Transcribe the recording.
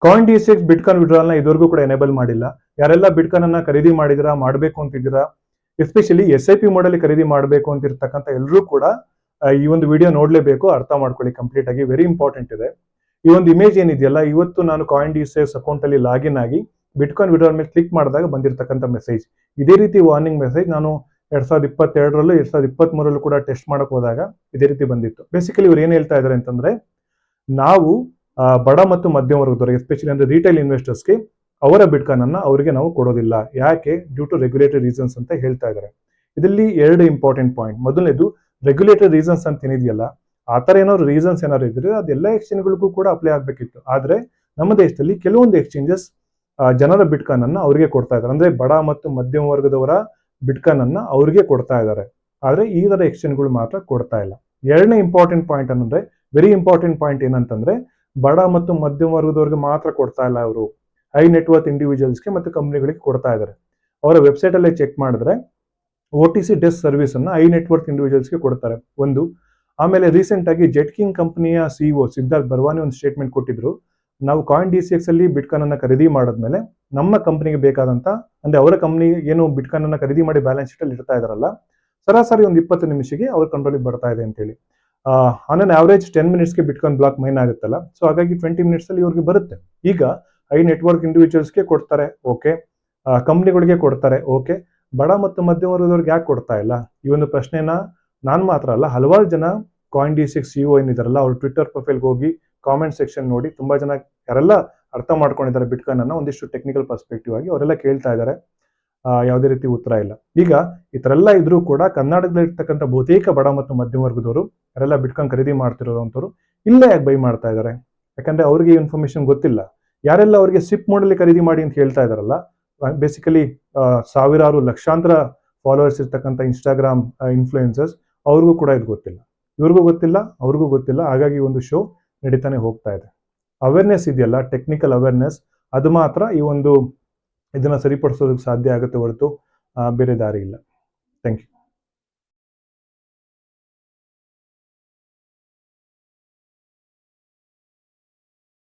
Coin ಡಿ6 bitcoin withdrawal ನ ಇದುವರೆಗೂ ಕೂಡ ಎನೇಬಲ್ ಮಾಡಿಲ್ಲ. ಯಾರೆಲ್ಲ ಬಿಟ್ಕಾಯಿನ್ ಅನ್ನ ಖರೀದಿ ಮಾಡಿದಿರಾ, ಮಾಡಬೇಕು ಅಂತಿದ್ದೀರಾ, ಎಸ್ಪೆಷಲಿ SIP ಮೋಡಲ್ಲಿ ಖರೀದಿ ಮಾಡಬೇಕು ಅಂತಿರ್ತಕ್ಕಂಥ ಎಲ್ಲರೂ ಕೂಡ ಈ ಒಂದು ವಿಡಿಯೋ ನೋಡ್ಲೇಬೇಕು, ಅರ್ಥ ಮಾಡ್ಕೊಳ್ಳಿ ಕಂಪ್ಲೀಟ್ ಆಗಿ, ವೆರಿ ಇಂಪಾರ್ಟೆಂಟ್ ಇದೆ. ಈ ಒಂದು ಇಮೇಜ್ ಏನಿದೆಯಲ್ಲ, ಇವತ್ತು ನಾನು ಕಾಯಿನ್ ಡಿ6 ಅಕೌಂಟ್ ಅಲ್ಲಿ ಲಾಗಿನ್ ಆಗಿ ಬಿಟ್ಕಾಯಿನ್ ವಿಡ್ರಾಲ್ ಮೇಲೆ ಕ್ಲಿಕ್ ಮಾಡಿದಾಗ ಬಂದಿರತಕ್ಕಂಥ ಮೆಸೇಜ್. ಇದೇ ರೀತಿ ವಾರ್ನಿಂಗ್ ಮೆಸೇಜ್ ನಾನು 2022ರಲ್ಲೂ 2023ರಲ್ಲೂ ಕೂಡ ಟೆಸ್ಟ್ ಮಾಡಕ್ ಹೋದಾಗ ಇದೇ ರೀತಿ ಬಂದಿತ್ತು. ಬೇಸಿಕಲಿ ಇವ್ರು ಏನ್ ಹೇಳ್ತಾ ಇದಾರೆ ಅಂತಂದ್ರೆ, ನಾವು ಬಡ ಮತ್ತು ಮಧ್ಯಮ ವರ್ಗದವರಿಗೆ, ಎಸ್ಪೆಷಲಿ ಅಂದ್ರೆ ರಿಟೈಲ್ ಇನ್ವೆಸ್ಟರ್ಸ್ಗೆ ಅವರ ಬಿಟ್ಕಾಯಿನ್ ಅನ್ನ ಅವರಿಗೆ ನಾವು ಕೊಡೋದಿಲ್ಲ. ಯಾಕೆ? ಡ್ಯೂ ಟು ರೆಗ್ಯುಲೇಟರಿ ರೀಸನ್ಸ್ ಅಂತ ಹೇಳ್ತಾ ಇದ್ದಾರೆ. ಇದರಲ್ಲಿ 2 ಇಂಪಾರ್ಟೆಂಟ್ ಪಾಯಿಂಟ್. ಮೊದಲನೇದು, ರೆಗ್ಯುಲೇಟರಿ ರೀಸನ್ಸ್ ಅಂತ ಏನಿದೆಯಲ್ಲ, ಆ ತರ ಏನಾದ್ರು ರೀಸನ್ಸ್ ಏನಾದ್ರು ಇದ್ರೆ ಅದೆಲ್ಲ ಎಕ್ಸ್ಚೇಂಜ್ಗಳಿಗೂ ಕೂಡ ಅಪ್ಲೈ ಆಗ್ಬೇಕಿತ್ತು. ಆದ್ರೆ ನಮ್ಮ ದೇಶದಲ್ಲಿ ಕೆಲವೊಂದು ಎಕ್ಸ್ಚೇಂಜಸ್ ಜನರ ಬಿಟ್ಕಾಯಿನ್ ಅನ್ನ ಅವರಿಗೆ ಕೊಡ್ತಾ ಇದ್ದಾರೆ. ಅಂದ್ರೆ ಬಡ ಮತ್ತು ಮಧ್ಯಮ ವರ್ಗದವರ ಬಿಟ್ಕಾಯಿನ್ ಅನ್ನ ಅವರಿಗೆ ಕೊಡ್ತಾ ಇದ್ದಾರೆ. ಆದ್ರೆ ಈ ತರ ಎಕ್ಸ್ಚೇಂಜ್ಗಳು ಮಾತ್ರ ಕೊಡ್ತಾ ಇಲ್ಲ. ಎರಡನೇ ಇಂಪಾರ್ಟೆಂಟ್ ಪಾಯಿಂಟ್ ಅಂದ್ರೆ, ವೆರಿ ಇಂಪಾರ್ಟೆಂಟ್ ಪಾಯಿಂಟ್ ಏನಂತಂದ್ರೆ, ಬಡ ಮತ್ತು ಮಧ್ಯಮ ವರ್ಗದವರಿಗೆ ಮಾತ್ರ ಕೊಡ್ತಾ ಇಲ್ಲ ಅವರು, ಹೈ ನೆಟ್ವರ್ತ್ ಇಂಡಿವಿಜುವಲ್ಸ್ಗೆ ಮತ್ತು ಕಂಪನಿಗಳಿಗೆ ಕೊಡ್ತಾ ಇದ್ದಾರೆ. ಅವರ ವೆಬ್ಸೈಟ್ ಅಲ್ಲೇ ಚೆಕ್ ಮಾಡಿದ್ರೆ OTC ಡೆಸ್ಕ್ ಸರ್ವಿಸ್ ಅನ್ನ ಹೈ ನೆಟ್ವರ್ತ್ ಇಂಡಿವಿಜುವಲ್ಸ್ಗೆ ಕೊಡ್ತಾರೆ ಒಂದು. ಆಮೇಲೆ ರೀಸೆಂಟ್ ಆಗಿ ಜೆಟ್ ಕಿಂಗ್ ಕಂಪನಿಯ CEO ಸಿದ್ಧಾರ್ಥ್ ಬರ್ವಾನಿ ಒಂದು ಸ್ಟೇಟ್ಮೆಂಟ್ ಕೊಟ್ಟಿದ್ರು. ನಾವು ಕಾಯಿನ್ ಡಿ6 ಅಲ್ಲಿ ಬಿಟ್ಕಾಯಿನ್ ಅನ್ನ ಖರೀದಿ ಮಾಡಿದ್ಮೇಲೆ ನಮ್ಮ ಕಂಪನಿಗೆ ಬೇಕಾದಂತ, ಅಂದ್ರೆ ಅವರ ಕಂಪನಿ ಏನು ಬಿಟ್ಕಾಯಿನ್ ಅನ್ನ ಖರೀದಿ ಮಾಡಿ ಬ್ಯಾಲೆನ್ಸ್ ಶೀಟ್ ಅಲ್ಲಿ ಇಡ್ತಾ ಇದಾರಲ್ಲ, ಸರಾಸರಿ ಒಂದು 20 ನಿಮಿಷಕ್ಕೆ ಅವ್ರ ಕಂಟ್ರೋಲಿಗೆ ಬರ್ತಾ ಇದೆ ಅಂತೇಳಿ. ಆನ್ ಅನ್ ಆವರೇಜ್ 10 ಮಿನಿಟ್ಸ್ಗೆ ಬಿಟ್ಕಾಯಿನ್ ಬ್ಲಾಕ್ ಮೈನ್ ಆಗುತ್ತಲ್ಲ, ಸೊ ಹಾಗಾಗಿ 20 ಮಿನಿಟ್ಸ್ ಅಲ್ಲಿ ಇವ್ರಿಗೆ ಬರುತ್ತೆ. ಈಗ ಹೈ ನೆಟ್ವರ್ಕ್ ಇಂಡಿವಿಜುವಲ್ಸ್ಗೆ ಕೊಡ್ತಾರೆ, ಓಕೆ, ಕಂಪ್ನಿಗಳಿಗೆ ಕೊಡ್ತಾರೆ, ಓಕೆ, ಬಡ ಮತ್ತು ಮಧ್ಯಮ ವರ್ಗದವ್ರಿಗೆ ಯಾಕೆ ಕೊಡ್ತಾ ಇಲ್ಲ? ಈ ಒಂದು ಪ್ರಶ್ನೆನ ನಾನು ಮಾತ್ರ ಅಲ್ಲ, ಹಲವಾರು ಜನ ಕಾಯಿನ್ ಡಿ6 CEO ಏನಿದಾರಲ್ಲ, ಅವ್ರ ಟ್ವಿಟರ್ ಪ್ರೊಫೈಲ್ಗೆ ಹೋಗಿ ಕಾಮೆಂಟ್ ಸೆಕ್ಷನ್ ನೋಡಿ, ತುಂಬಾ ಜನ ಯಾರೆಲ್ಲ ಅರ್ಥ ಮಾಡ್ಕೊಂಡಿದ್ದಾರೆ ಬಿಟ್ಕಾಯಿನ್ ಅನ್ನ ಒಂದಿಷ್ಟು ಟೆಕ್ನಿಕಲ್ ಪರ್ಸ್ಪೆಕ್ಟಿವ್ ಆಗಿ, ಅವರೆಲ್ಲ ಕೇಳ್ತಾ ಇದ್ದಾರೆ, ಯಾವುದೇ ರೀತಿ ಉತ್ತರ ಇಲ್ಲ. ಈಗ ಈ ತರ ಎಲ್ಲ ಇದ್ರೂ ಕೂಡ ಕರ್ನಾಟಕದಲ್ಲಿ ಇರ್ತಕ್ಕಂಥ ಬಹುತೇಕ ಬಡ ಮತ್ತು ಮಧ್ಯಮ ವರ್ಗದವರು ಯಾರೆಲ್ಲ ಬಿಟ್ಕಾಯಿನ್ ಖರೀದಿ ಮಾಡ್ತಿರೋಂಥವ್ರು ಇಲ್ಲೇ ಯಾಕೆ ಬೈ ಮಾಡ್ತಾ ಇದ್ದಾರೆ? ಯಾಕಂದ್ರೆ ಅವ್ರಿಗೆ ಇನ್ಫಾರ್ಮೇಶನ್ ಗೊತ್ತಿಲ್ಲ. ಯಾರೆಲ್ಲ ಅವ್ರಿಗೆ SIP ಮೋಡಲ್ಲಿ ಖರೀದಿ ಮಾಡಿ ಅಂತ ಹೇಳ್ತಾ ಇದಾರಲ್ಲ, ಬೇಸಿಕಲಿ ಸಾವಿರಾರು ಲಕ್ಷಾಂತರ ಫಾಲೋವರ್ಸ್ ಇರ್ತಕ್ಕಂಥ ಇನ್ಸ್ಟಾಗ್ರಾಮ್ ಇನ್ಫ್ಲೂಯೆನ್ಸರ್ಸ್, ಅವ್ರಿಗೂ ಕೂಡ ಇದು ಗೊತ್ತಿಲ್ಲ, ಇವ್ರಿಗೂ ಗೊತ್ತಿಲ್ಲ, ಅವ್ರಿಗೂ ಗೊತ್ತಿಲ್ಲ. ಹಾಗಾಗಿ ಒಂದು ಶೋ ನಡೀತಾನೆ ಹೋಗ್ತಾ ಇದೆ. ಅವೇರ್ನೆಸ್ ಇದೆಯಲ್ಲ, ಟೆಕ್ನಿಕಲ್ ಅವೇರ್ನೆಸ್, ಅದು ಮಾತ್ರ ಈ ಒಂದು ಇದನ್ನ ಸರಿಪಡಿಸೋದಕ್ಕೆ ಸಾಧ್ಯ ಆಗುತ್ತೆ ಹೊರತು ಬೇರೆ ದಾರಿ ಇಲ್ಲ. Thank you.